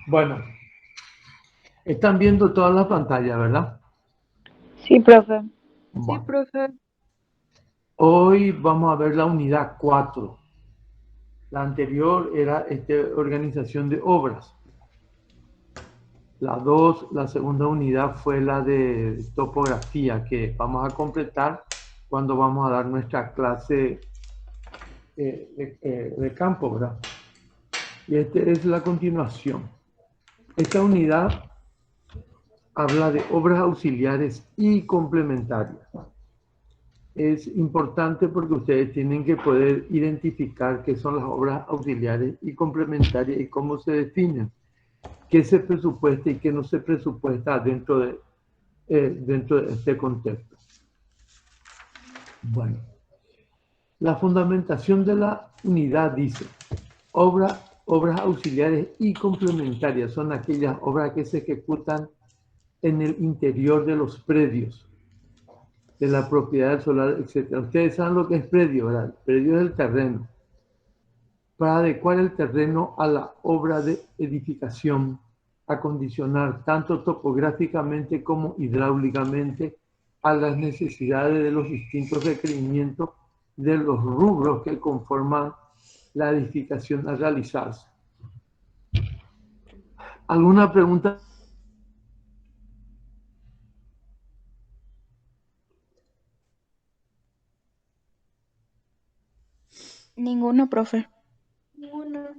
Bueno, están viendo toda la pantalla, ¿verdad? Sí, profe. Sí, Bueno, profe. hoy vamos a ver la unidad 4. La anterior era organización de obras. La 2, la segunda unidad fue la de topografía, que vamos a completar cuando vamos a dar nuestra clase de campo, ¿verdad? Y esta es la continuación. Esta unidad habla de obras auxiliares y complementarias. Es importante porque ustedes tienen que poder identificar qué son las obras auxiliares y complementarias y cómo se definen, qué se presupuesta y qué no se presupuesta dentro de este contexto. Bueno, la fundamentación de la unidad dice, obras auxiliares y complementarias son aquellas obras que se ejecutan en el interior de los predios, de la propiedad solar, etc. Ustedes saben lo que es predio, ¿verdad? El predio es el terreno. Para adecuar el terreno a la obra de edificación, acondicionar tanto topográficamente como hidráulicamente a las necesidades de los distintos requerimientos de los rubros que conforman la edificación a realizarse. ¿Alguna pregunta? Ninguno, profe. Ninguno.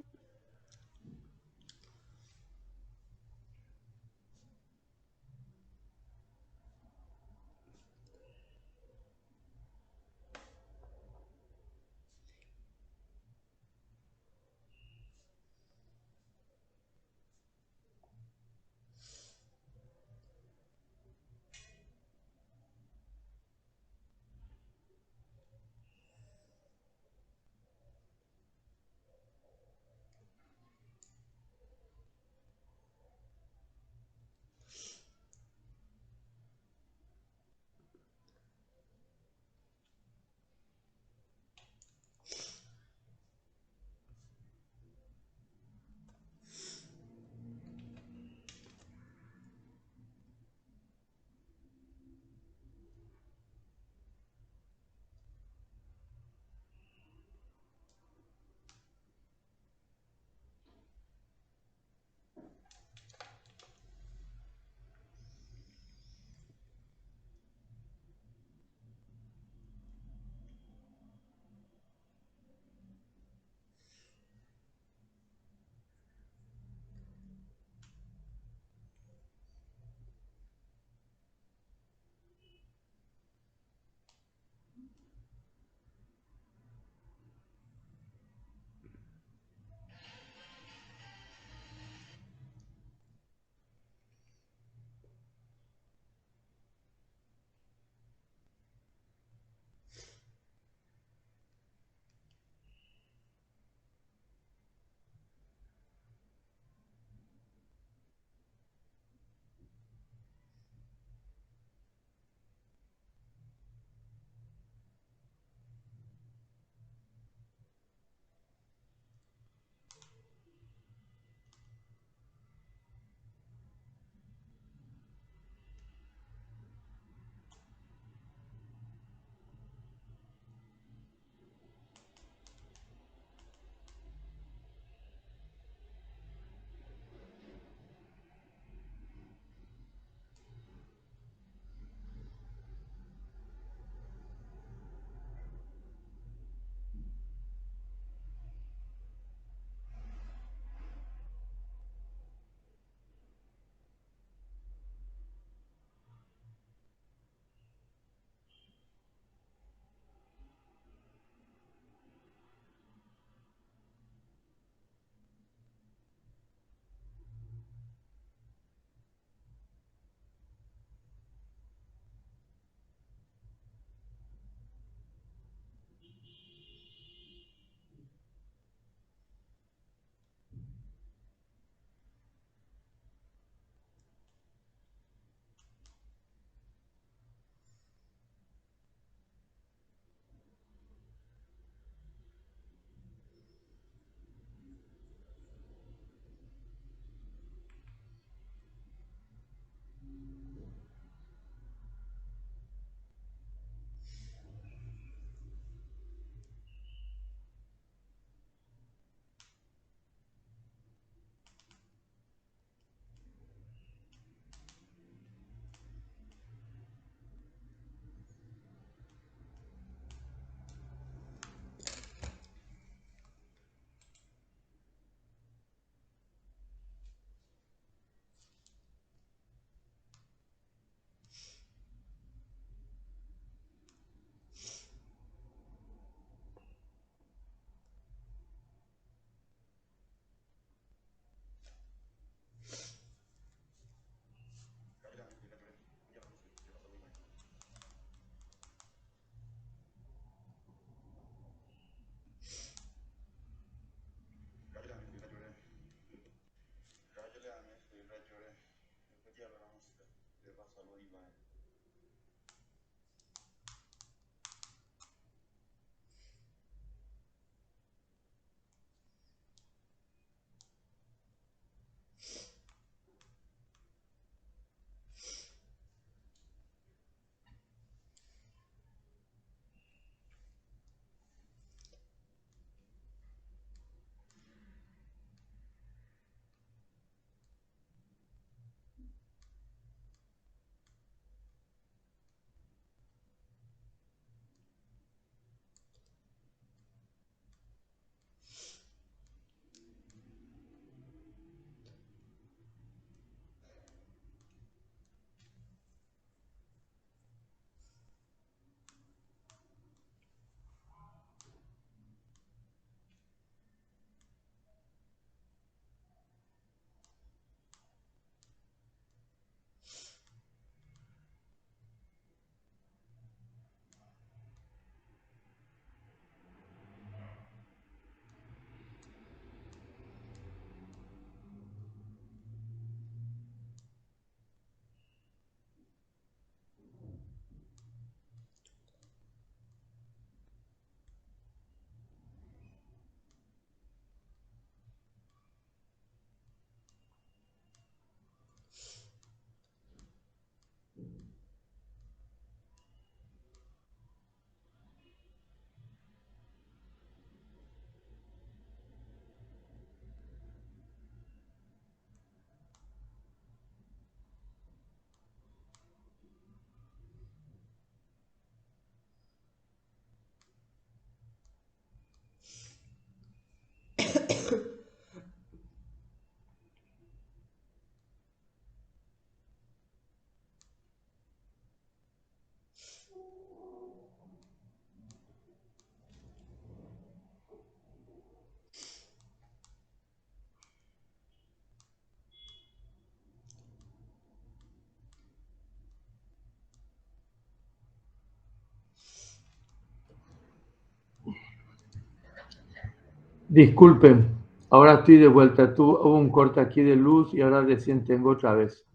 Disculpen, ahora estoy de vuelta. Hubo un corte aquí de luz y ahora recién tengo otra vez.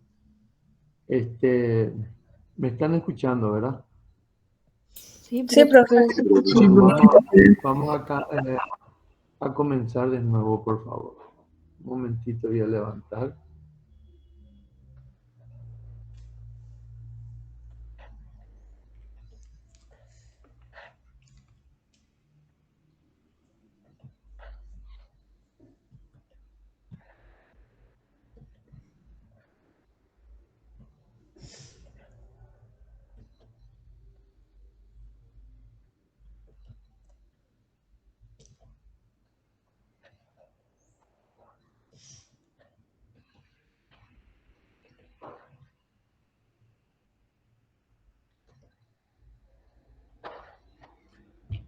Me están escuchando, ¿verdad? Sí, Sí, profe. profe. Vamos a comenzar de nuevo, por favor. Un momentito, voy a levantar.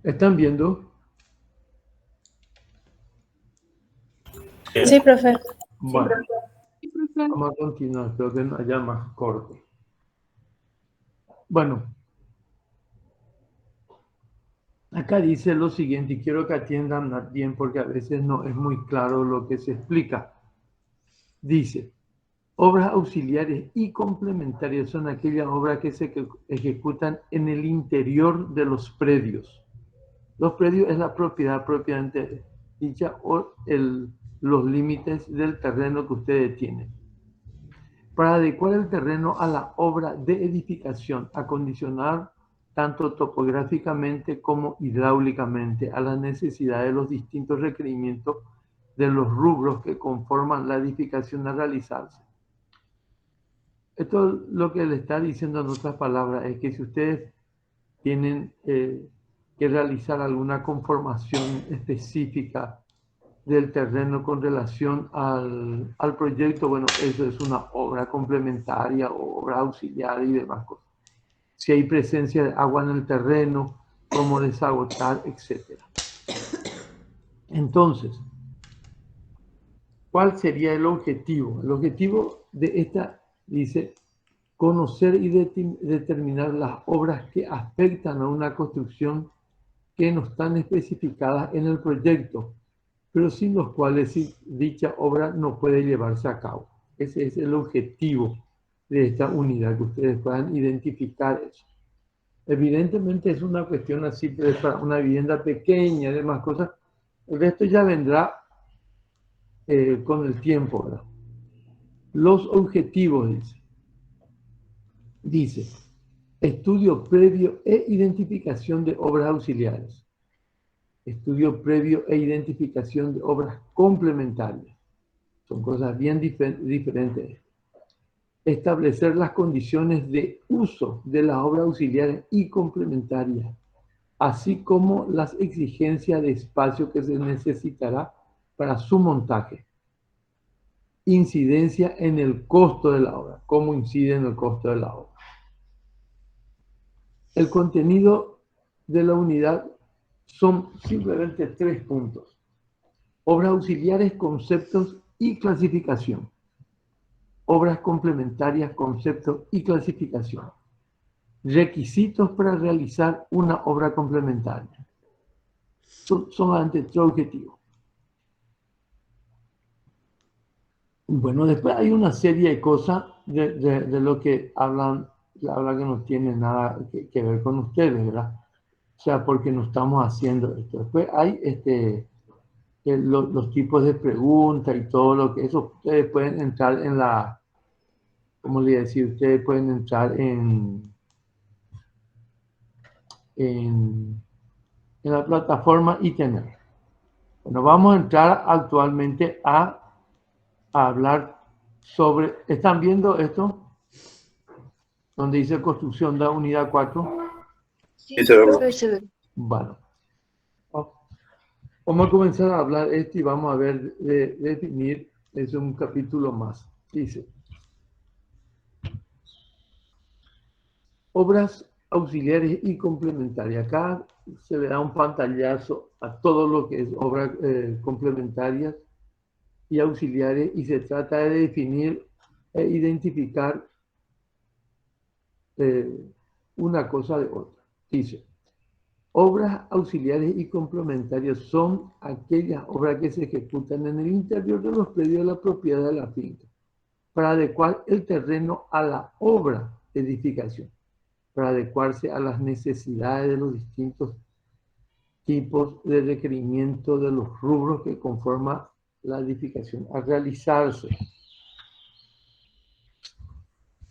¿Están viendo? Sí, profe. Bueno, vamos a continuar. Espero que no haya más corte. Bueno, acá dice lo siguiente y quiero que atiendan bien porque a veces no es muy claro lo que se explica. Dice, obras auxiliares y complementarias son aquellas obras que se ejecutan en el interior de los predios. Los predios es la propiedad propiamente dicha o los límites del terreno que ustedes tienen. Para adecuar el terreno a la obra de edificación, acondicionar tanto topográficamente como hidráulicamente a las necesidades de los distintos requerimientos de los rubros que conforman la edificación a realizarse. Esto lo que le está diciendo en otras palabras es que si ustedes tienen que realizar alguna conformación específica del terreno con relación al proyecto, bueno, eso es una obra complementaria o obra auxiliar y demás cosas. Si hay presencia de agua en el terreno, cómo desagotar, etc. Entonces, ¿cuál sería el objetivo? El objetivo de esta, dice, conocer y determinar las obras que afectan a una construcción que no están especificadas en el proyecto, pero sin los cuales dicha obra no puede llevarse a cabo. Ese es el objetivo de esta unidad, que ustedes puedan identificar eso. Evidentemente es una cuestión así, pero es para una vivienda pequeña y demás cosas. El resto ya vendrá con el tiempo, ¿verdad? Los objetivos, dice, estudio previo e identificación de obras auxiliares. Estudio previo e identificación de obras complementarias. Son cosas bien diferentes. Establecer las condiciones de uso de las obras auxiliares y complementarias, así como las exigencias de espacio que se necesitará para su montaje. Incidencia en el costo de la obra. ¿Cómo incide en el costo de la obra? El contenido de la unidad son simplemente 3 puntos. Obras auxiliares, conceptos y clasificación. Obras complementarias, conceptos y clasificación. Requisitos para realizar una obra complementaria. Son solamente 3 objetivos. Bueno, después hay una serie de cosas de lo que hablan, la verdad que no tiene nada que ver con ustedes, ¿verdad? O sea, porque no estamos haciendo esto. Después hay los tipos de preguntas y todo lo que eso, ustedes pueden entrar en la, ¿cómo le decir? Ustedes pueden entrar en la plataforma y tener. Bueno, vamos a entrar actualmente a hablar sobre, ¿están viendo esto? Donde dice construcción de unidad 4. Sí, profe, se ve. Bueno, vamos a comenzar a hablar esto y vamos a ver, definir, es un capítulo más. Dice, obras auxiliares y complementarias. Acá se le da un pantallazo a todo lo que es obras complementarias y auxiliares y se trata de definir e identificar una cosa de otra. Dice, obras auxiliares y complementarias son aquellas obras que se ejecutan en el interior de los predios de la propiedad de la finca para adecuar el terreno a la obra de edificación, para adecuarse a las necesidades de los distintos tipos de requerimiento de los rubros que conforman la edificación a realizarse.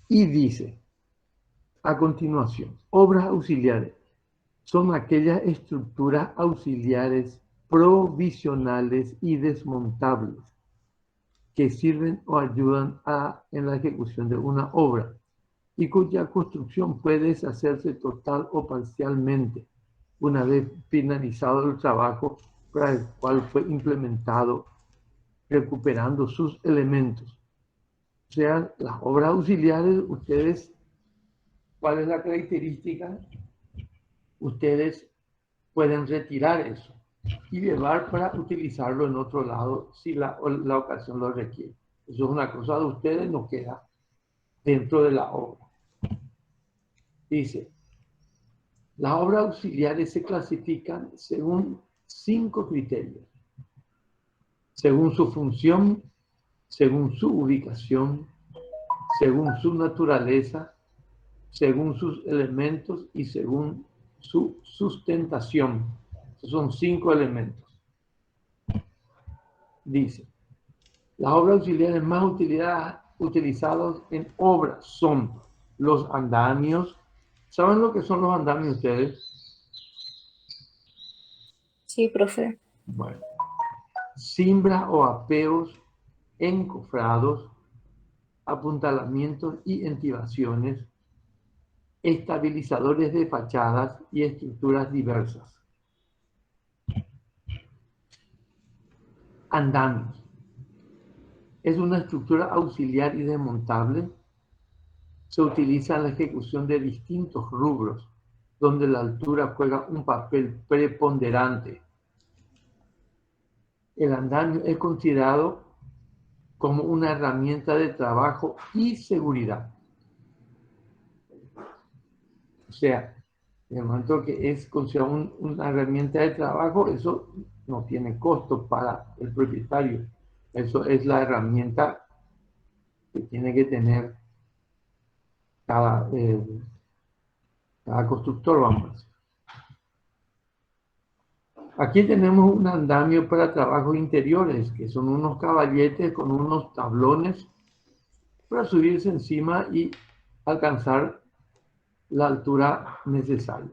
Y dice, a continuación, obras auxiliares son aquellas estructuras auxiliares provisionales y desmontables que sirven o ayudan en la ejecución de una obra y cuya construcción puede deshacerse total o parcialmente una vez finalizado el trabajo para el cual fue implementado, recuperando sus elementos. O sea, las obras auxiliares, ustedes, ¿cuál es la característica? Ustedes pueden retirar eso y llevar para utilizarlo en otro lado si la ocasión lo requiere. Eso es una cosa de ustedes, no queda dentro de la obra. Dice, las obras auxiliares se clasifican según 5 criterios. Según su función, según su ubicación, según su naturaleza, según sus elementos y según su sustentación. Esos son 5 elementos. Dice, las obras auxiliares más utilizadas en obras son los andamios. ¿Saben lo que son los andamios ustedes? Sí, profe. Bueno, cimbras o apeos, encofrados, apuntalamientos y entibaciones, estabilizadores de fachadas y estructuras diversas. Andamios. Es una estructura auxiliar y desmontable. Se utiliza en la ejecución de distintos rubros, donde la altura juega un papel preponderante. El andamio es considerado como una herramienta de trabajo y seguridad. O sea, en el momento que es considerado una herramienta de trabajo, eso no tiene costo para el propietario. Eso es la herramienta que tiene que tener cada constructor, vamos a decir. Aquí tenemos un andamio para trabajos interiores, que son unos caballetes con unos tablones para subirse encima y alcanzar la altura necesaria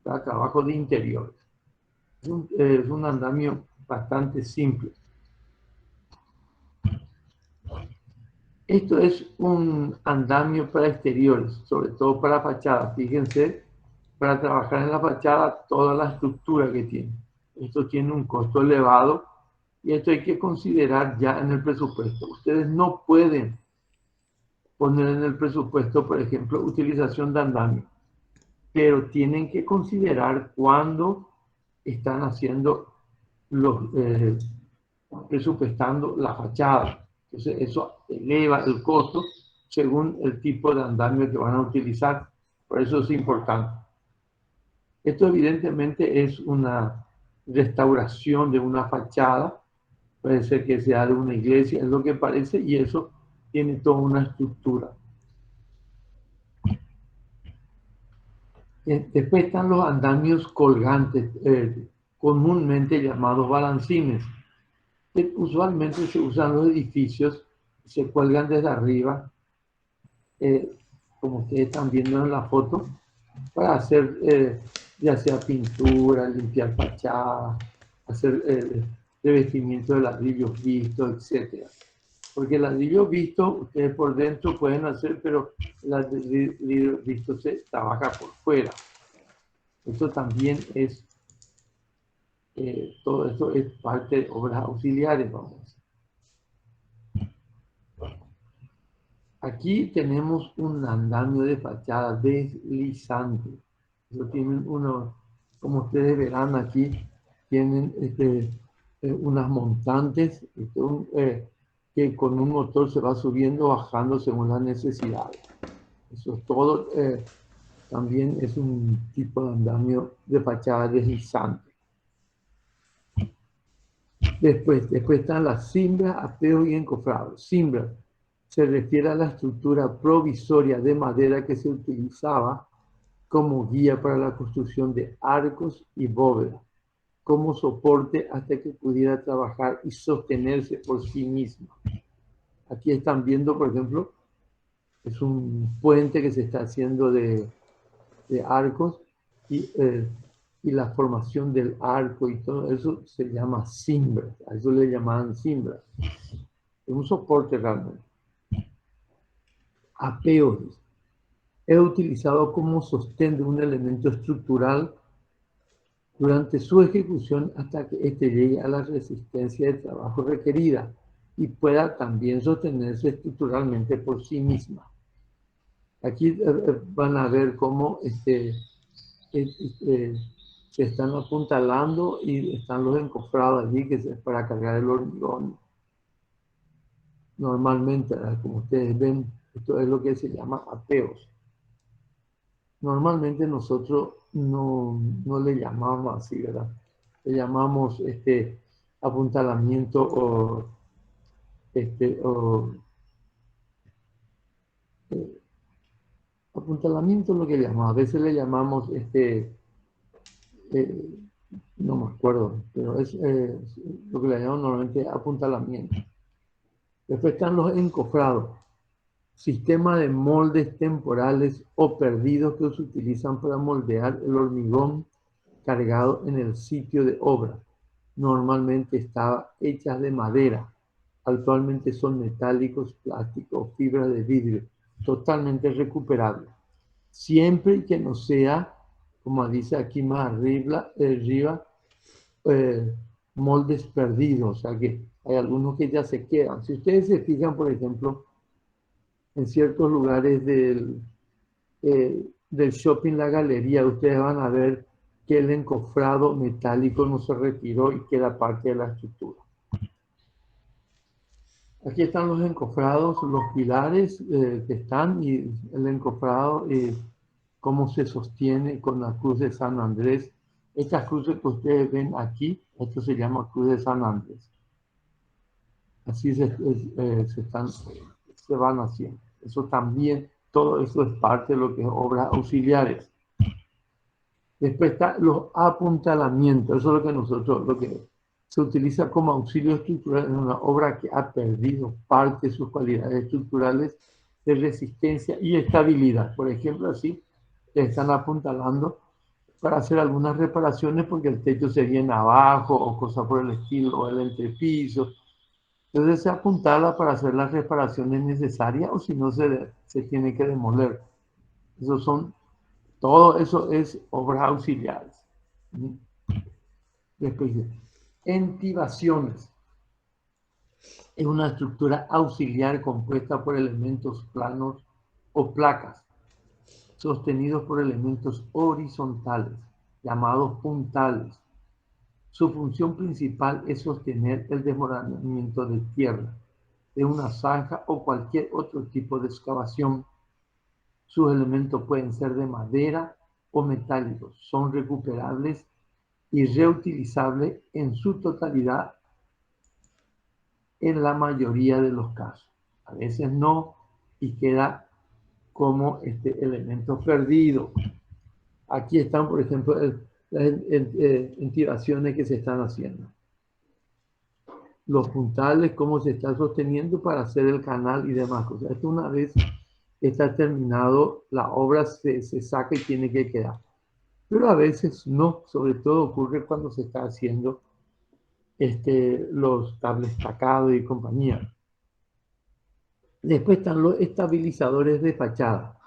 para trabajo de interiores. Es un andamio bastante simple. Esto es un andamio para exteriores, sobre todo para fachadas. Fíjense, para trabajar en la fachada, toda la estructura que tiene. Esto tiene un costo elevado y esto hay que considerar ya en el presupuesto. Ustedes no pueden poner en el presupuesto, por ejemplo, utilización de andamio, pero tienen que considerar cuando están haciendo presupuestando la fachada. Entonces, eso eleva el costo según el tipo de andamio que van a utilizar. Por eso es importante. Esto evidentemente es una restauración de una fachada. Puede ser que sea de una iglesia, es lo que parece, y eso tiene toda una estructura. Después están los andamios colgantes, comúnmente llamados balancines, que usualmente se usan en los edificios, se cuelgan desde arriba, como ustedes están viendo en la foto, para hacer ya sea pintura, limpiar fachadas, hacer revestimiento de ladrillos vistos, etc. Porque el ladrillo visto, ustedes por dentro pueden hacer, pero el ladrillo visto se trabaja por fuera. Esto también es, todo esto es parte de obras auxiliares, vamos a decir. Aquí tenemos un andamio de fachada deslizante. Eso tienen como ustedes verán aquí, tienen unas montantes que con un motor se va subiendo, bajando según las necesidades. Eso es todo. También es un tipo de andamio de fachada deslizante. Después están las cimbras, apeos y encofrados. Cimbra se refiere a la estructura provisoria de madera que se utilizaba como guía para la construcción de arcos y bóvedas, como soporte hasta que pudiera trabajar y sostenerse por sí misma. Aquí están viendo, por ejemplo, es un puente que se está haciendo de arcos y la formación del arco y todo eso se llama cimbra. A eso le llamaban cimbra. Es un soporte realmente. Apeos es utilizado como sostén de un elemento estructural durante su ejecución hasta que éste llegue a la resistencia de trabajo requerida y pueda también sostenerse estructuralmente por sí misma. Aquí van a ver cómo se están apuntalando y están los encofrados allí que es para cargar el hormigón. Normalmente, como ustedes ven, esto es lo que se llama apeos. Normalmente nosotros no le llamamos así, ¿verdad? Le llamamos apuntalamiento o apuntalamiento es lo que llamamos. A veces le llamamos no me acuerdo, pero es lo que le llamamos normalmente apuntalamiento. Después están los encofrados, sistema de moldes temporales o perdidos que se utilizan para moldear el hormigón cargado en el sitio de obra. Normalmente estaban hechas de madera. Actualmente son metálicos, plásticos, fibras de vidrio, totalmente recuperables. Siempre que no sea, como dice aquí más arriba, moldes perdidos, o sea que hay algunos que ya se quedan. Si ustedes se fijan, por ejemplo, en ciertos lugares del shopping La Galería, ustedes van a ver que el encofrado metálico no se retiró y queda parte de la estructura. Aquí están los encofrados, los pilares que están y el encofrado, cómo se sostiene con la cruz de San Andrés. Estas cruces que ustedes ven aquí, esto se llama cruz de San Andrés. Así se van haciendo. Eso también todo eso es parte de lo que es obras auxiliares. Después está los apuntalamientos, eso es lo que se utiliza como auxilio estructural en una obra que ha perdido parte de sus cualidades estructurales de resistencia y estabilidad. Por ejemplo, así están apuntalando para hacer algunas reparaciones porque el techo se viene abajo o cosas por el estilo, o el entrepiso. Entonces se apuntala para hacer las reparaciones necesarias o si no se tiene que demoler. Todo eso es obras auxiliares. Después, entibaciones. Es una estructura auxiliar compuesta por elementos planos o placas, sostenidos por elementos horizontales, llamados puntales. Su función principal es sostener el desmoronamiento de tierra, de una zanja o cualquier otro tipo de excavación. Sus elementos pueden ser de madera o metálicos, son recuperables y reutilizables en su totalidad en la mayoría de los casos. A veces no y queda como elemento perdido. Aquí están, por ejemplo, las entibaciones que se están haciendo. Los puntales, cómo se está sosteniendo para hacer el canal y demás cosas. Esto una vez está terminado, la obra se saca y tiene que quedar. Pero a veces no, sobre todo ocurre cuando se está haciendo los cables tacados y compañía. Después están los estabilizadores de fachada.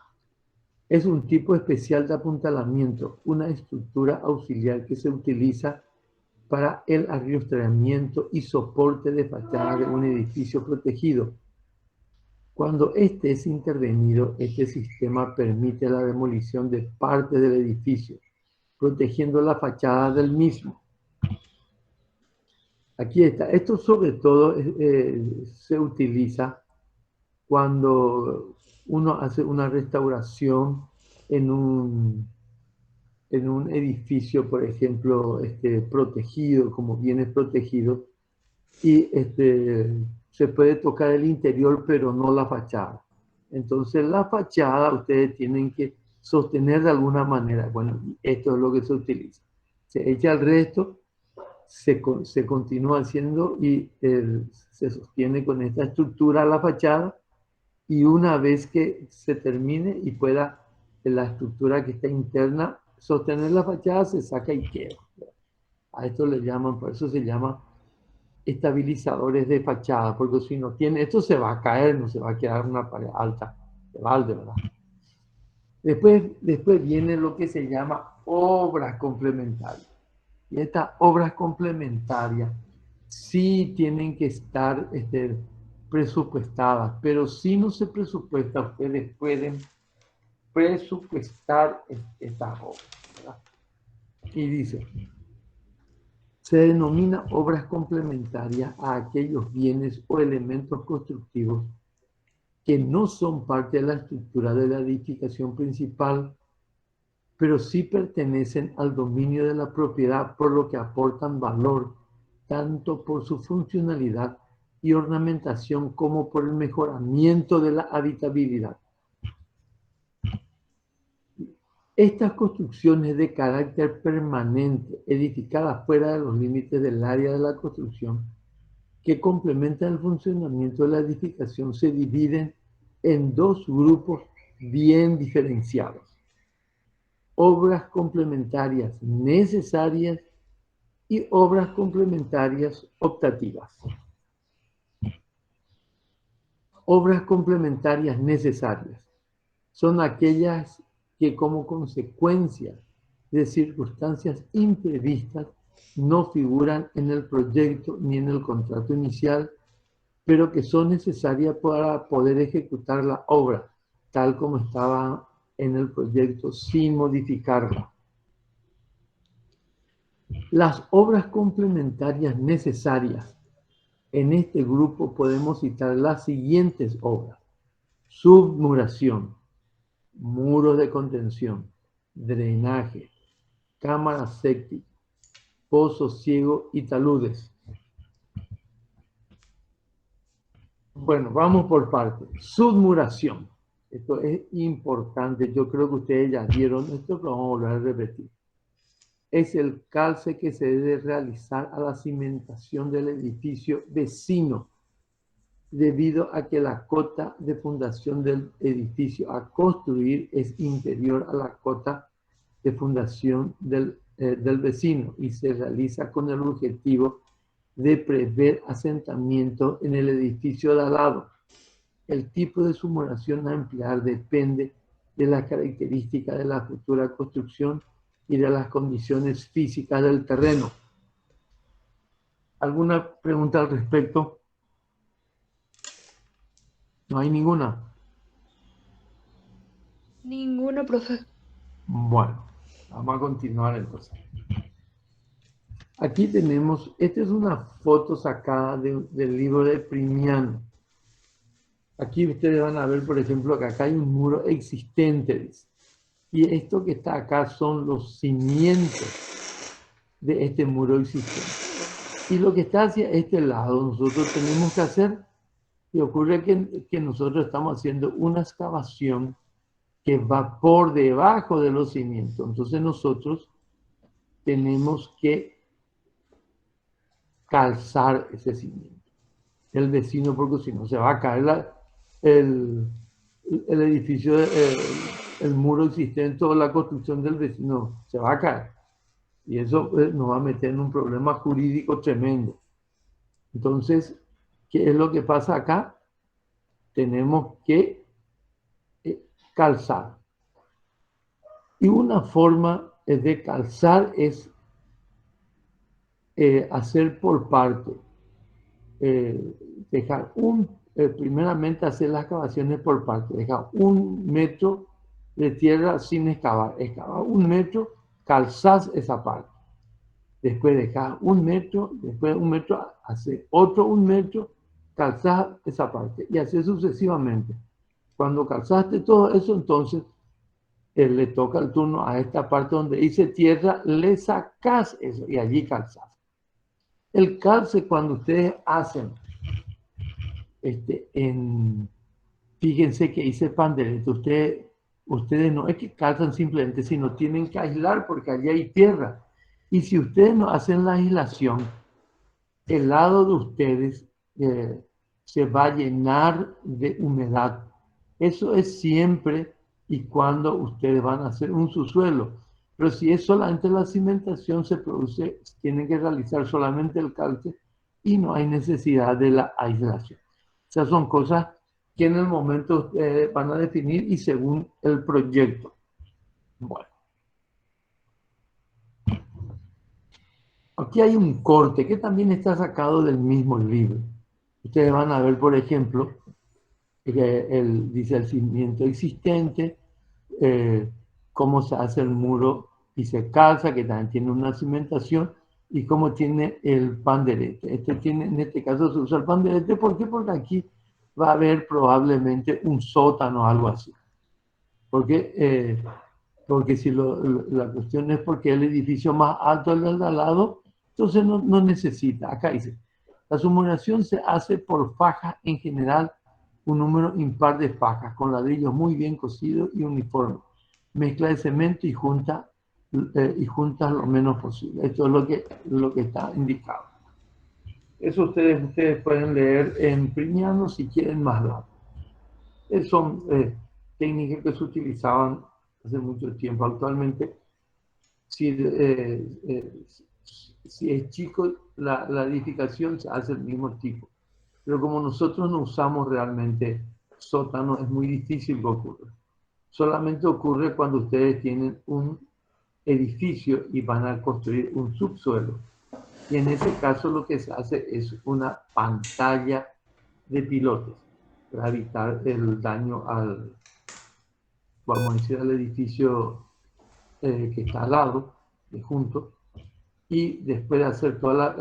Es un tipo especial de apuntalamiento, una estructura auxiliar que se utiliza para el arriostramiento y soporte de fachada de un edificio protegido. Cuando este es intervenido, este sistema permite la demolición de parte del edificio, protegiendo la fachada del mismo. Aquí está. Esto sobre todo se utiliza cuando uno hace una restauración en un edificio, por ejemplo, protegido, como bienes protegidos, y se puede tocar el interior, pero no la fachada. Entonces, la fachada ustedes tienen que sostener de alguna manera. Bueno, esto es lo que se utiliza. Se echa el resto, se continúa haciendo y se sostiene con esta estructura la fachada, y una vez que se termine y pueda la estructura que está interna sostener la fachada, se saca y queda. A esto le llaman, por eso se llama estabilizadores de fachada, porque si no tiene, esto se va a caer, no se va a quedar una pared alta de balde, ¿verdad? Después viene lo que se llama obras complementarias. Y estas obras complementarias sí tienen que estar presupuestadas, pero si no se presupuesta, ustedes pueden presupuestar estas obras, ¿verdad? Y dice, se denomina obras complementarias a aquellos bienes o elementos constructivos que no son parte de la estructura de la edificación principal, pero sí pertenecen al dominio de la propiedad, por lo que aportan valor, tanto por su funcionalidad y ornamentación como por el mejoramiento de la habitabilidad. Estas construcciones de carácter permanente, edificadas fuera de los límites del área de la construcción, que complementan el funcionamiento de la edificación, se dividen en dos grupos bien diferenciados: obras complementarias necesarias y obras complementarias optativas. Obras complementarias necesarias son aquellas que, como consecuencia de circunstancias imprevistas, no figuran en el proyecto ni en el contrato inicial, pero que son necesarias para poder ejecutar la obra tal como estaba en el proyecto sin modificarla. Las obras complementarias necesarias. En este grupo podemos citar las siguientes obras: submuración, muros de contención, drenaje, cámaras sépticas, pozos ciegos y taludes. Bueno, vamos por partes. Submuración. Esto es importante. Yo creo que ustedes ya vieron esto, pero vamos a volver a repetir. Es el calce que se debe realizar a la cimentación del edificio vecino, debido a que la cota de fundación del edificio a construir es inferior a la cota de fundación del vecino y se realiza con el objetivo de prever asentamiento en el edificio de al lado. El tipo de sumoración a emplear depende de las características de la futura construcción y de las condiciones físicas del terreno. ¿Alguna pregunta al respecto? No hay ninguna. Ninguno, profe. Bueno, vamos a continuar entonces. Aquí tenemos, esta es una foto sacada del libro de Primiano. Aquí ustedes van a ver, por ejemplo, que acá hay un muro existente, dice. Y esto que está acá son los cimientos de este muro existente. Y lo que está hacia este lado, nosotros tenemos que hacer, y ocurre que nosotros estamos haciendo una excavación que va por debajo de los cimientos. Entonces nosotros tenemos que calzar ese cimiento. El vecino, porque si no se va a caer el edificio, el muro existente o la construcción del vecino, se va a caer. Y eso nos va a meter en un problema jurídico tremendo. Entonces, ¿qué es lo que pasa acá? Tenemos que calzar. Y una forma de calzar es hacer por parte. Dejar primeramente hacer las excavaciones por parte. Dejar 1 metro de tierra sin excavar. Excavar 1 metro, calzás esa parte. Después dejar 1 metro, después 1 metro, hacer otro 1 metro, calzás esa parte. Y así sucesivamente. Cuando calzaste todo eso, entonces le toca el turno a esta parte donde dice tierra, le sacás eso y allí calzás. El calce, cuando ustedes hacen, fíjense que dice pandereta, ustedes no es que calzan simplemente, sino tienen que aislar porque allí hay tierra. Y si ustedes no hacen la aislación, el lado de ustedes se va a llenar de humedad. Eso es siempre y cuando ustedes van a hacer un subsuelo. Pero si es solamente la cimentación, tienen que realizar solamente el calce y no hay necesidad de la aislación. Esas son cosas que en el momento ustedes van a definir y según el proyecto. Bueno. Aquí hay un corte que también está sacado del mismo libro. Ustedes van a ver, por ejemplo, que dice el cimiento existente, cómo se hace el muro y se calza, que también tiene una cimentación, y cómo tiene el panderete. En este caso se usa el panderete, ¿por qué? Porque aquí va a haber probablemente un sótano o algo así. Porque si la cuestión es porque el edificio más alto es el de al lado, entonces no necesita. Acá dice, la sumoración se hace por fajas en general, un número impar de fajas, con ladrillos muy bien cocidos y uniformes. Mezcla de cemento y juntas lo menos posible. Esto es lo que está indicado. Eso ustedes pueden leer en Primiano si quieren más datos. Son técnicas que se utilizaban hace mucho tiempo. Actualmente, si es chico, la edificación se hace el mismo tipo. Pero como nosotros no usamos realmente sótano, es muy difícil que ocurra. Solamente ocurre cuando ustedes tienen un edificio y van a construir un subsuelo. Y en ese caso lo que se hace es una pantalla de pilotes para evitar el daño vamos a decir, al edificio que está al lado, de junto, y después de hacer toda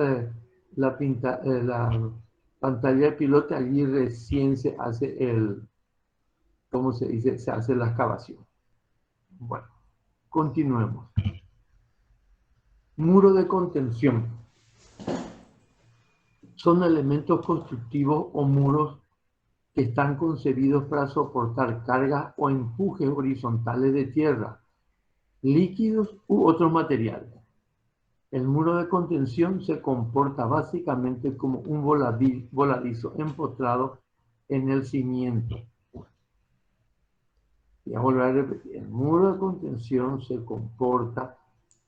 la pantalla de pilote, allí recién se hace ¿cómo se dice? Se hace la excavación. Bueno, continuemos. Muro de contención. Son elementos constructivos o muros que están concebidos para soportar cargas o empujes horizontales de tierra, líquidos u otros materiales. El muro de contención se comporta básicamente como un voladizo empotrado en el cimiento. Voy a volver a repetir. El muro de contención se comporta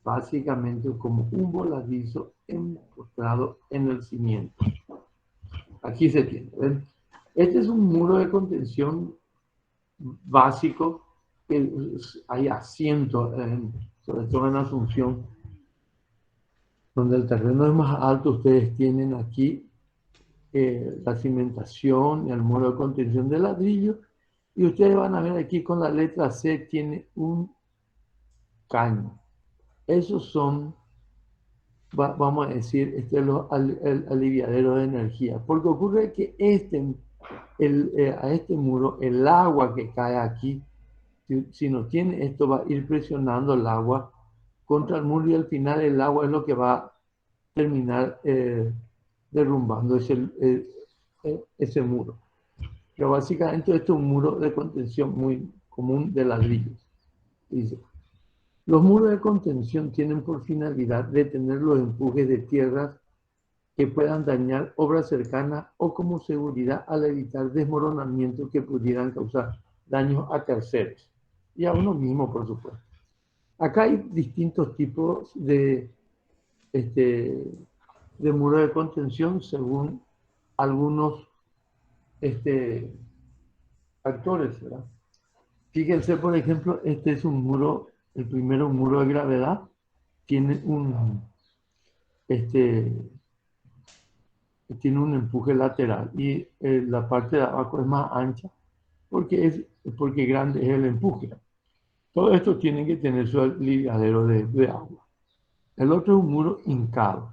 básicamente como un voladizo empotrado en el cimiento. Aquí se tiene. ¿Ven? Este es un muro de contención básico. Hay asientos, sobre todo en Asunción, donde el terreno es más alto. Ustedes tienen aquí la cimentación y el muro de contención de ladrillo. Y ustedes van a ver aquí con la letra C tiene un caño. Esos son, vamos a decir, el aliviadero de energía. Porque ocurre que a este muro, el agua que cae aquí, si no tiene esto, va a ir presionando el agua contra el muro y al final el agua es lo que va a terminar derrumbando ese muro. Pero básicamente esto es un muro de contención muy común de ladrillos. Dice, los muros de contención tienen por finalidad detener los empujes de tierras que puedan dañar obras cercanas o como seguridad al evitar desmoronamientos que pudieran causar daños a terceros y a uno mismo, por supuesto. Acá hay distintos tipos de muros de contención según algunos actores, ¿verdad? Fíjense, por ejemplo, este es un muro, el primero, un muro de gravedad, tiene tiene un empuje lateral y la parte de abajo es más ancha porque grande es el empuje. Todo esto tiene que tener su aliviadero de agua. El otro es un muro hincado.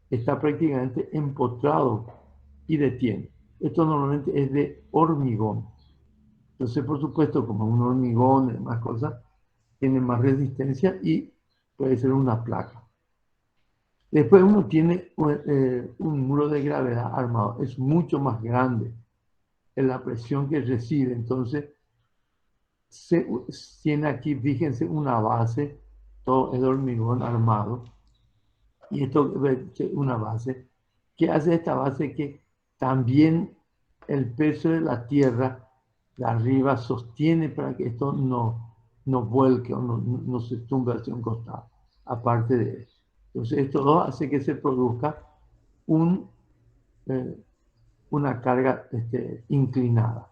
Está prácticamente empotrado y detiene. Esto normalmente es de hormigón. Entonces, por supuesto, como un hormigón y demás cosas, tiene más resistencia y puede ser una placa. Después uno tiene un muro de gravedad armado. Es mucho más grande en la presión que recibe. Entonces, tiene aquí, fíjense, una base, todo es de hormigón armado. Y esto es una base. ¿Qué hace esta base? Que también el peso de la tierra de arriba sostiene para que esto no vuelque o no se tumbe hacia un costado, aparte de eso. Entonces, esto dos hace que se produzca una carga inclinada.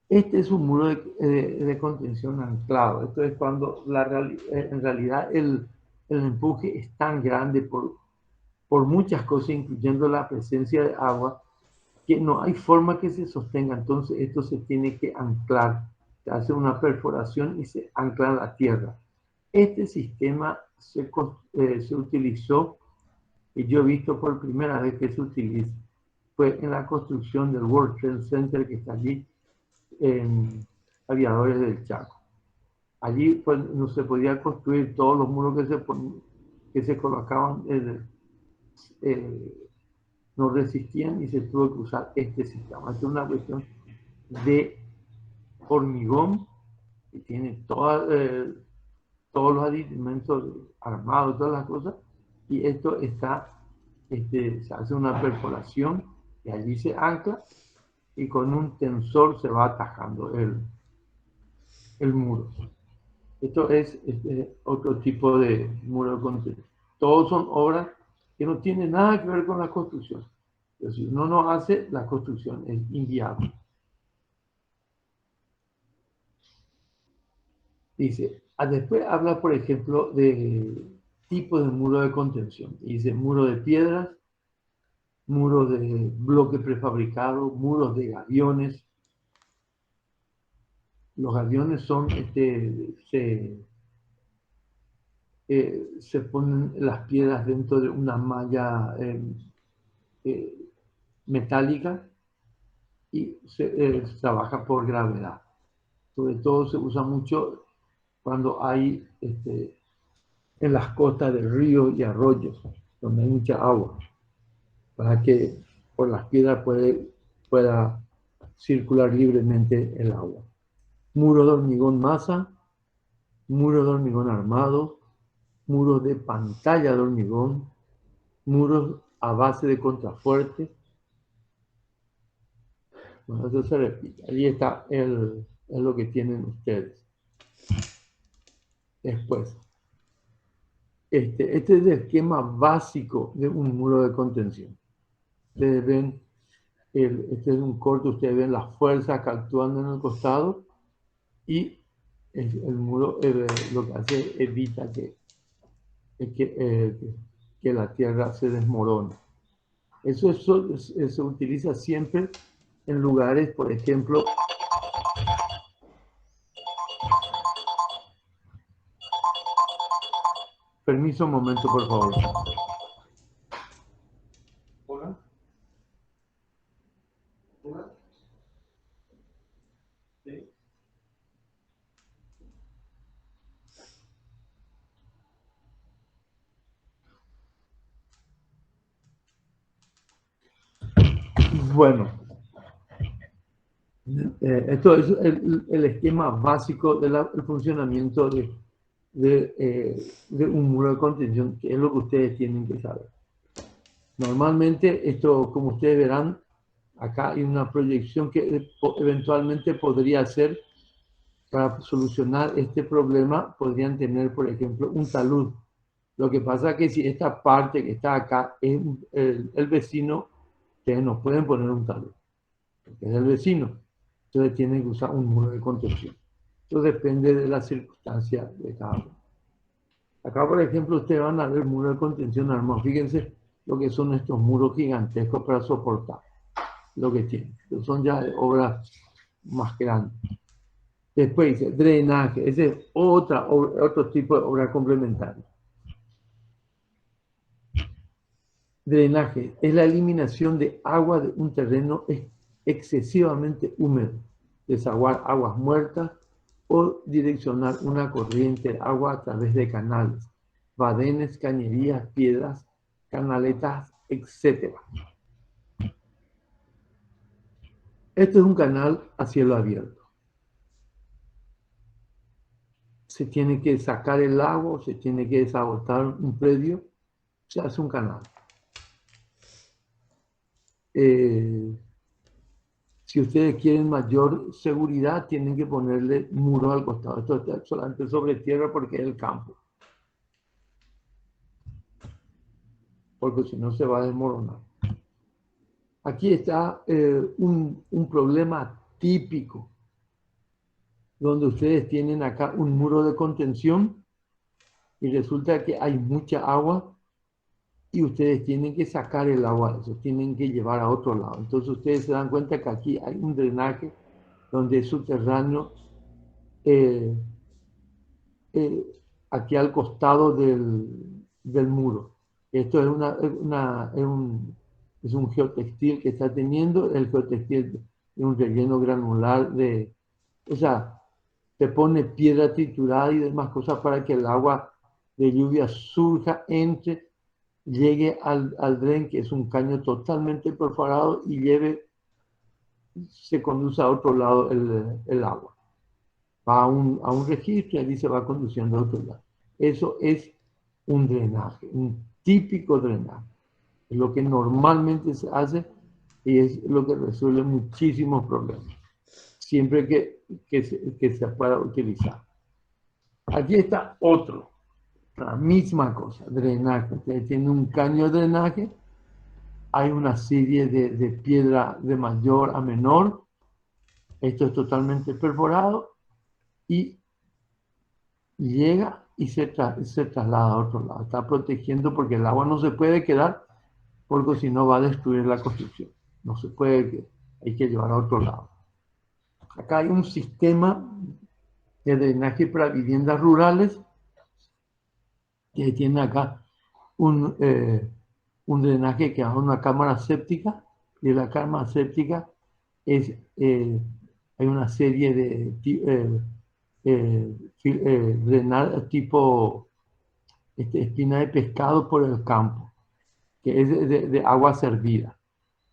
Este es un muro de contención anclado. Esto es cuando en realidad el empuje es tan grande por muchas cosas, incluyendo la presencia de agua, que no hay forma que se sostenga. Entonces esto se tiene que anclar. Se hace una perforación y se ancla en la tierra. Este sistema se utilizó, y yo he visto por primera vez que se utiliza, fue en la construcción del World Trade Center que está allí en Aviadores del Chaco. Allí pues, no se podía construir todos los muros que se colocaban, no resistían y se tuvo que usar este sistema. Es una cuestión de hormigón que tiene todos los adimentos armados, todas las cosas, y esto se hace una perforación y allí se ancla y con un tensor se va atajando el muro. Esto es otro tipo de muro de contención. Todos son obras que no tienen nada que ver con la construcción. Pero si uno no hace, la construcción es inviable. Dice, después habla, por ejemplo, de tipos de muro de contención. Dice muro de piedras, muro de bloque prefabricado, muros de gaviones. Los gaviones son, se ponen las piedras dentro de una malla metálica y se trabaja por gravedad. Sobre todo se usa mucho cuando hay en las costas de ríos y arroyos, donde hay mucha agua, para que por las piedras puede pueda circular libremente el agua. Muros de hormigón masa, muros de hormigón armado, muros de pantalla de hormigón, muros a base de contrafuertes. Bueno, eso se repite. Allí está es lo que tienen ustedes. Después, este es el esquema básico de un muro de contención. Ustedes ven, este es un corte, ustedes ven las fuerzas que actúan en el costado y el muro lo que hace evita que la tierra se desmorone. Eso se utiliza siempre en lugares, por ejemplo, permiso un momento, por favor. Hola. Hola. ¿Sí? Bueno, esto es el esquema básico del funcionamiento de un muro de contención, que es lo que ustedes tienen que saber. Normalmente, esto, como ustedes verán, acá hay una proyección que eventualmente podría ser, para solucionar este problema, podrían tener, por ejemplo, un talud. Lo que pasa es que si esta parte que está acá es el vecino, ustedes no pueden poner un talud, porque es el vecino. Entonces tienen que usar un muro de contención. Eso depende de la circunstancia de cada uno. Acá, por ejemplo, ustedes van a ver muros de contención armados. Fíjense lo que son estos muros gigantescos para soportar lo que tienen. Son ya obras más grandes. Después dice drenaje. Ese es otro tipo de obra complementaria. Drenaje es la eliminación de agua de un terreno excesivamente húmedo, desaguar aguas muertas o direccionar una corriente de agua a través de canales, badenes, cañerías, piedras, canaletas, etc. Este es un canal a cielo abierto. Se tiene que sacar el agua, se tiene que desagotar un predio, se hace un canal. Si ustedes quieren mayor seguridad, tienen que ponerle muros al costado. Esto está solamente sobre tierra porque es el campo. Porque si no se va a desmoronar. Aquí está un problema típico, donde ustedes tienen acá un muro de contención y resulta que hay mucha agua y ustedes tienen que sacar el agua de eso, tienen que llevar a otro lado. Entonces ustedes se dan cuenta que aquí hay un drenaje donde es subterráneo, aquí al costado del muro. Esto es un geotextil que está teniendo. El geotextil es un relleno granular o sea, se pone piedra triturada y demás cosas para que el agua de lluvia surja, entre, llegue al dren, que es un caño totalmente perforado, y se conduce a otro lado el agua. Va a un registro y allí se va conduciendo a otro lado. Eso es un drenaje, un típico drenaje. Es lo que normalmente se hace y es lo que resuelve muchísimos problemas, siempre que se pueda utilizar. Aquí está otro, la misma cosa, drenaje. Ustedes tienen un caño de drenaje, hay una serie de piedra de mayor a menor, esto es totalmente perforado y llega y se traslada a otro lado. Está protegiendo porque el agua no se puede quedar, porque si no va a destruir la construcción. No se puede, hay que llevar a otro lado. Acá hay un sistema de drenaje para viviendas rurales que tiene acá un drenaje que hace una cámara séptica, y la cámara séptica hay una serie de drenar tipo espina de pescado por el campo, que es de agua servida.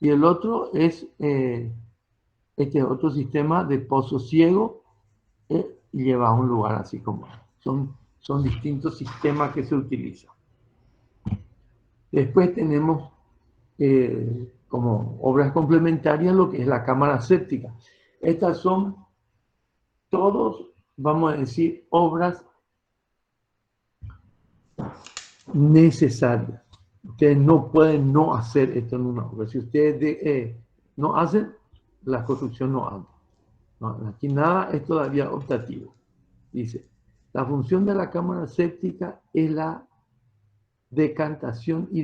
Y el otro es este otro sistema de pozo ciego y lleva a un lugar así como. Son distintos sistemas que se utilizan. Después tenemos como obras complementarias lo que es la cámara séptica. Estas son todos, vamos a decir, obras necesarias. Ustedes no pueden no hacer esto en una obra. Si ustedes no hacen, la construcción no anda. No, aquí nada es todavía optativo. Dice, la función de la cámara séptica es la decantación y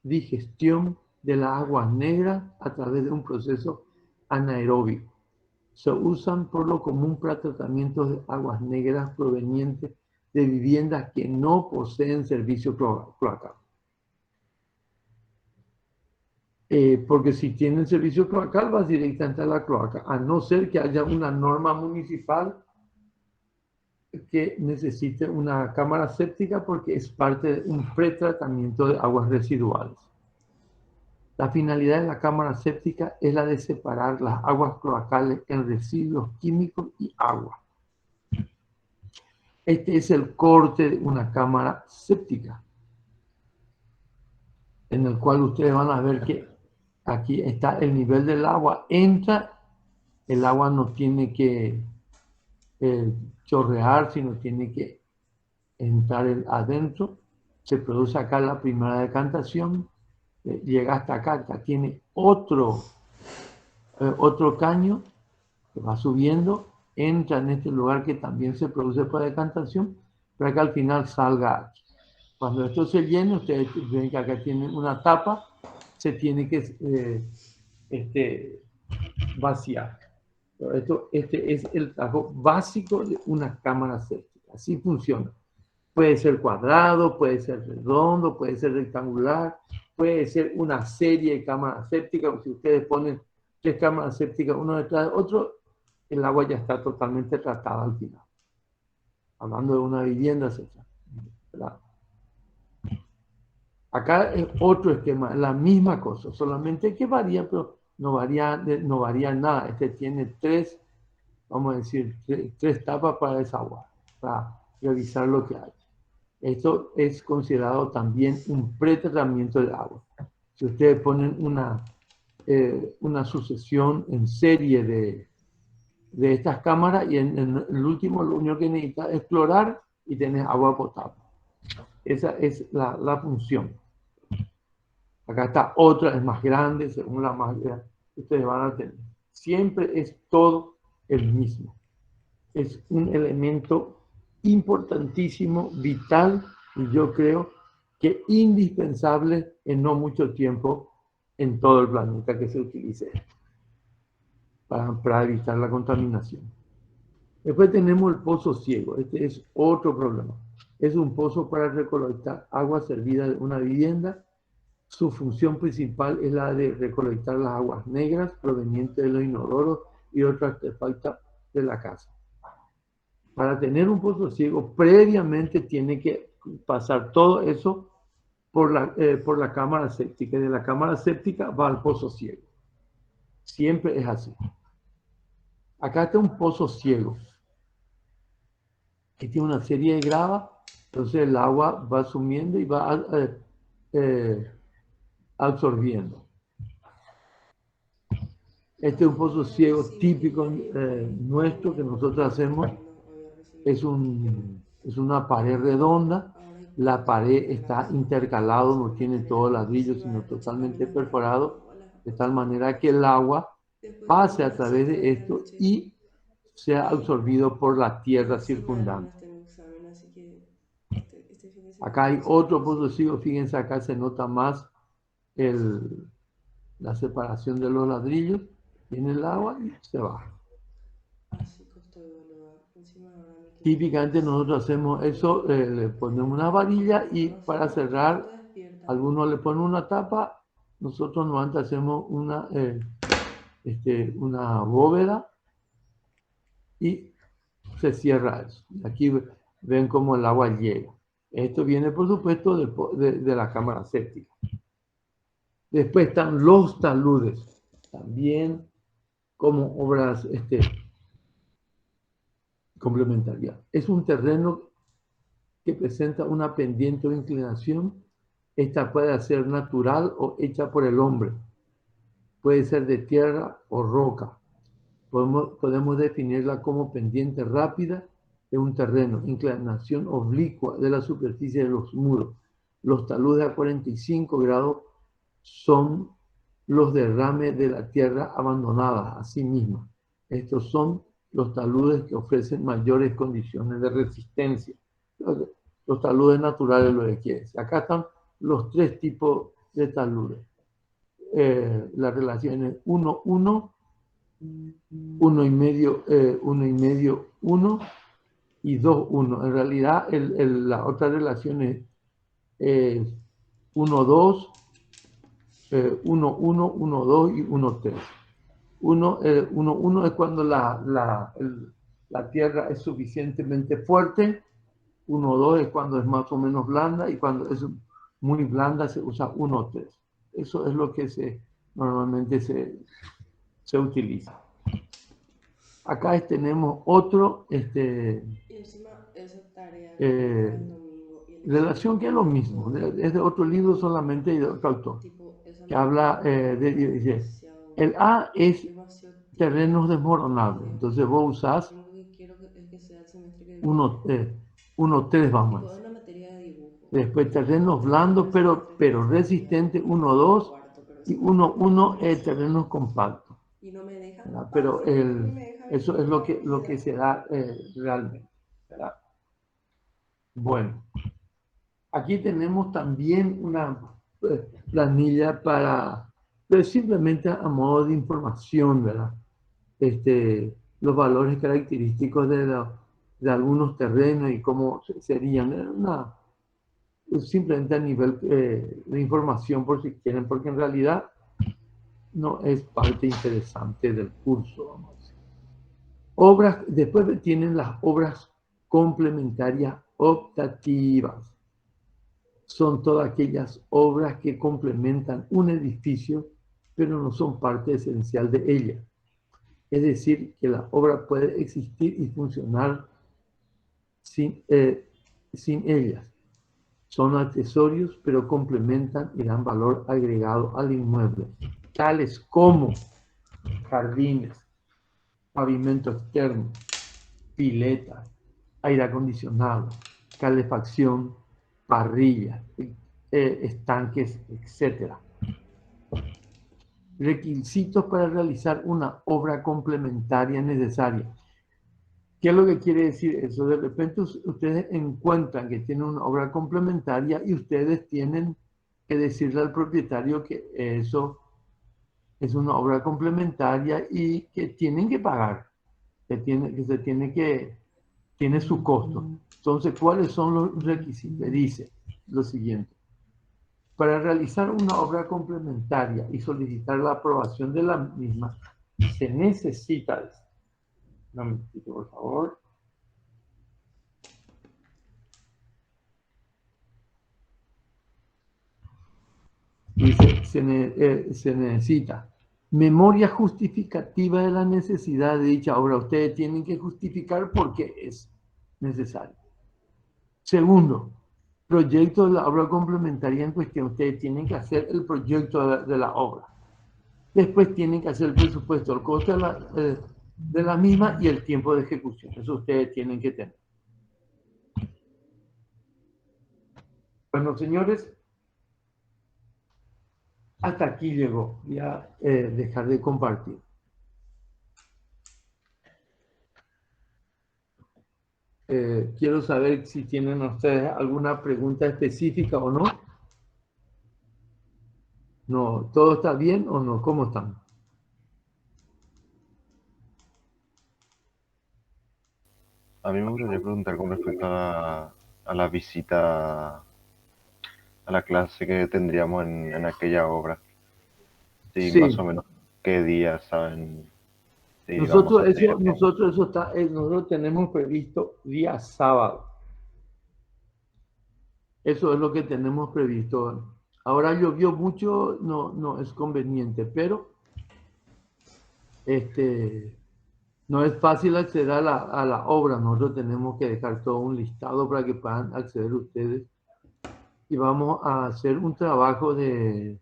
digestión de las aguas negras a través de un proceso anaeróbico. Se usan por lo común para tratamientos de aguas negras provenientes de viviendas que no poseen servicio cloacal. Porque si tienen servicio cloacal, vas directamente a la cloaca, a no ser que haya una norma municipal que necesite una cámara séptica porque es parte de un pretratamiento de aguas residuales. La finalidad de la cámara séptica es la de separar las aguas cloacales en residuos químicos y agua. Este es el corte de una cámara séptica, en el cual ustedes van a ver que aquí está el nivel del agua. Entra, el agua no tiene que chorrear, sino tiene que entrar adentro. Se produce acá la primera decantación, llega hasta acá, acá tiene otro caño que va subiendo, entra en este lugar que también se produce por decantación, para que al final salga aquí. Cuando esto se llene, ustedes ven que acá tienen una tapa, se tiene que vaciar. Este es el trabajo básico de una cámara séptica. Así funciona. Puede ser cuadrado, puede ser redondo, puede ser rectangular, puede ser una serie de cámaras sépticas. Si ustedes ponen 3 cámaras sépticas uno detrás de otro, el agua ya está totalmente tratada al final. Hablando de una vivienda, ¿verdad? Acá es otro esquema, la misma cosa, solamente que varía, pero no varía nada. Este tiene 3, vamos a decir, 3 tapas para desaguar, para revisar lo que hay. Esto es considerado también un pretratamiento de agua. Si ustedes ponen una sucesión en serie de estas cámaras y en el último lo único que necesitas es explorar y tenés agua potable. Esa es la función. Acá está otra, es más grande, según la más grande que ustedes van a tener. Siempre es todo el mismo. Es un elemento importantísimo, vital, y yo creo que indispensable en no mucho tiempo en todo el planeta que se utilice para evitar la contaminación. Después tenemos el pozo ciego. Este es otro problema. Es un pozo para recolectar agua servida de una vivienda. Su función principal es la de recolectar las aguas negras provenientes de los inodoros y otros artefactos de la casa. Para tener un pozo ciego, previamente tiene que pasar todo eso por la cámara séptica. Y de la cámara séptica va al pozo ciego. Siempre es así. Acá está un pozo ciego que tiene una serie de gravas, entonces el agua va sumiendo y va absorbiendo. Este es un pozo ciego típico nuestro que nosotros hacemos. Es una pared redonda. La pared está intercalado, no tiene todo ladrillo, sino totalmente perforado, de tal manera que el agua pase a través de esto y sea absorbido por la tierra circundante. Acá hay otro pozo ciego, fíjense, acá se nota más la separación de los ladrillos, viene el agua y se baja. Típicamente nosotros hacemos eso, le ponemos una varilla y para cerrar, algunos le ponen una tapa, nosotros normalmente hacemos una bóveda y se cierra eso. Aquí ven cómo el agua llega. Esto viene, por supuesto, de la cámara séptica. Después están los taludes, también como obras complementarias. Es un terreno que presenta una pendiente o inclinación. Esta puede ser natural o hecha por el hombre. Puede ser de tierra o roca. Podemos definirla como pendiente rápida de un terreno, inclinación oblicua de la superficie de los muros. Los taludes a 45 grados son los derrames de la tierra abandonada a sí misma. Estos son los taludes que ofrecen mayores condiciones de resistencia. Los taludes naturales, lo que quiere decir. Acá están los tres tipos de taludes. La relación es 1, 1, 1,5, 1 y 2, 1. En realidad, la otra relación es 1, 2, 1, 1, 1, 2 y 1, 3. 1, 1 es cuando la tierra es suficientemente fuerte. 1, 2 es cuando es más o menos blanda, y cuando es muy blanda se usa 1, 3. Eso es lo que normalmente se utiliza. Acá tenemos otro, Y encima esa tarea relación que es lo mismo, es de otro libro solamente y de otro autor, que habla dice, el A es terrenos desmoronables, entonces vos usás 1, 3, vamos. Después terrenos blandos pero resistentes, 1, 2, y 1, 1 es terrenos compactos. Pero eso es lo que se da realmente, ¿verdad? Bueno, aquí tenemos también una planilla pero simplemente a modo de información, ¿verdad? Los valores característicos de algunos terrenos y cómo serían, simplemente a nivel de información, por si quieren, porque en realidad no es parte interesante del curso, vamos a decir. Después tienen las obras complementarias optativas. Son todas aquellas obras que complementan un edificio, pero no son parte esencial de ella. Es decir, que la obra puede existir y funcionar sin ellas. Son accesorios, pero complementan y dan valor agregado al inmueble, tales como jardines, pavimento externo, piletas, aire acondicionado, calefacción, parrillas, estanques, etc. Requisitos para realizar una obra complementaria necesaria. ¿Qué es lo que quiere decir eso? De repente ustedes encuentran que tienen una obra complementaria y ustedes tienen que decirle al propietario que eso es una obra complementaria y que tienen que pagar, tiene su costo. Entonces, ¿cuáles son los requisitos? Dice lo siguiente. Para realizar una obra complementaria y solicitar la aprobación de la misma, se necesita, un momentito, por favor. Dice, se necesita memoria justificativa de la necesidad de dicha obra. Ustedes tienen que justificar por qué es necesario. Segundo, proyecto de la obra complementaria en cuestión. Ustedes tienen que hacer el proyecto de la obra. Después tienen que hacer el presupuesto, el costo de la misma y el tiempo de ejecución. Eso ustedes tienen que tener. Bueno, señores, hasta aquí llegó. Voy a dejar de compartir. Quiero saber si tienen ustedes alguna pregunta específica o no. No, ¿todo está bien o no? ¿Cómo están? A mí me gustaría preguntar con respecto a la visita a la clase que tendríamos en aquella obra. Sí, Sí. más o menos qué día, ¿saben? Sí, Nosotros tenemos previsto día sábado. Eso es lo que tenemos previsto. Ahora llovió mucho, no es conveniente, pero no es fácil acceder a la obra. Nosotros tenemos que dejar todo un listado para que puedan acceder ustedes. Y vamos a hacer un trabajo de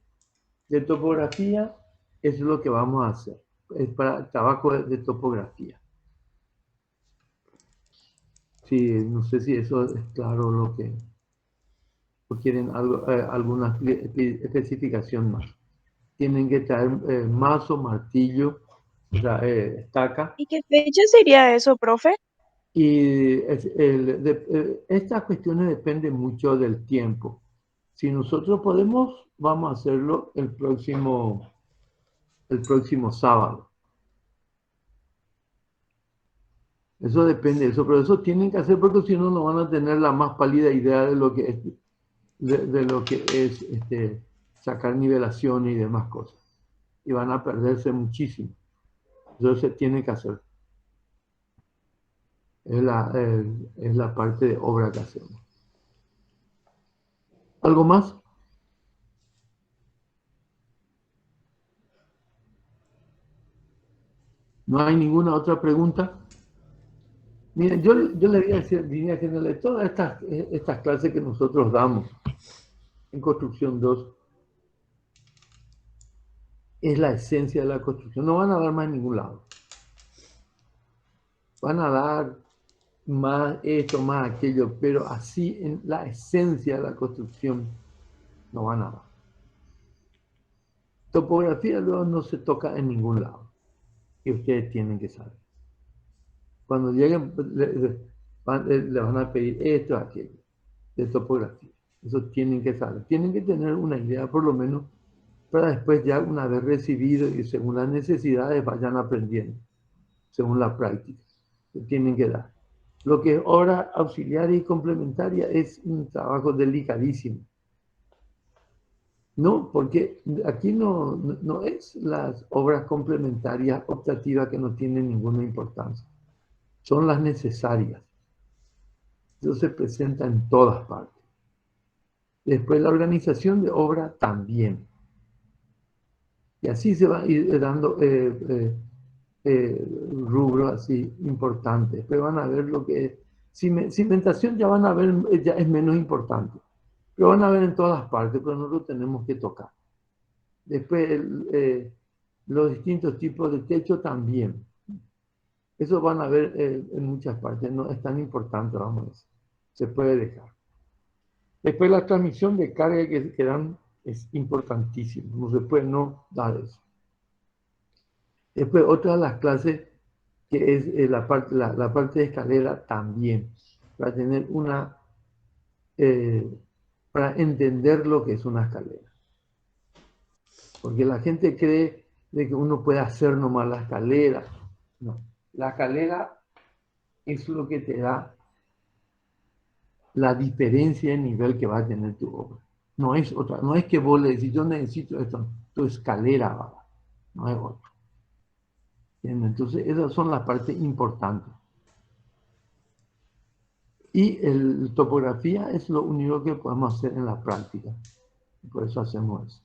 topografía. Eso es lo que vamos a hacer. Es para trabajo de topografía. Sí, no sé si eso es claro lo que... ¿O quieren alguna especificación más? Tienen que traer mazo, martillo, o sea, estaca. ¿Y qué fecha sería eso, profe? Y estas cuestiones dependen mucho del tiempo. Si nosotros podemos, vamos a hacerlo el próximo sábado. Eso depende de eso, pero eso tienen que hacer porque si no, no van a tener la más pálida idea de lo que es, de lo que es sacar nivelaciones y demás cosas. Y van a perderse muchísimo. Eso se tiene que hacer. Es la parte de obra que hacemos. ¿Algo más? ¿No hay ninguna otra pregunta? Miren, yo les voy a decir, línea general, todas estas clases que nosotros damos en Construcción 2 es la esencia de la construcción. No van a dar más en ningún lado. Van a dar más esto, más aquello, pero así en la esencia de la construcción no van a dar. Topografía luego no se toca en ningún lado. Y ustedes tienen que saber. Cuando lleguen, le van a pedir esto, aquello, de topografía. Eso tienen que saber. Tienen que tener una idea, por lo menos, para después ya una vez recibido y según las necesidades vayan aprendiendo, según la práctica que tienen que dar. Lo que es obra auxiliar y complementaria es un trabajo delicadísimo. No, porque aquí no es las obras complementarias optativas que no tienen ninguna importancia. Son las necesarias. Eso se presenta en todas partes. Después la organización de obra también. Y así se va a ir dando rubros así importantes. Después van a ver lo que es. Cimentación ya van a ver, ya es menos importante. Pero van a ver en todas partes, pero nosotros tenemos que tocar. Después los distintos tipos de techo también. Eso van a ver en muchas partes, no es tan importante, vamos a decir. Se puede dejar. Después la transmisión de carga que dan es importantísimo, no se puede no dar eso. Después otra de las clases que es la parte de escalera también, para tener para entender lo que es una escalera. Porque la gente cree de que uno puede hacer nomás la escalera. No, la escalera es lo que te da la diferencia de nivel que va a tener tu obra. No es otra, no es que vos le decís, yo necesito esto, tu escalera va a dar, no es otro. Entonces, esas son las partes importantes. Y la topografía es lo único que podemos hacer en la práctica. Por eso hacemos eso.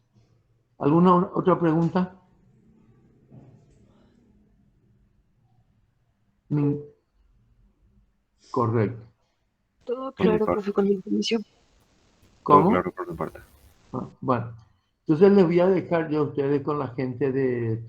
¿Alguna otra pregunta? Correcto. Todo claro, profe, con la información. ¿Cómo? Todo claro por tu parte. Bueno, entonces les voy a dejar yo a ustedes con la gente de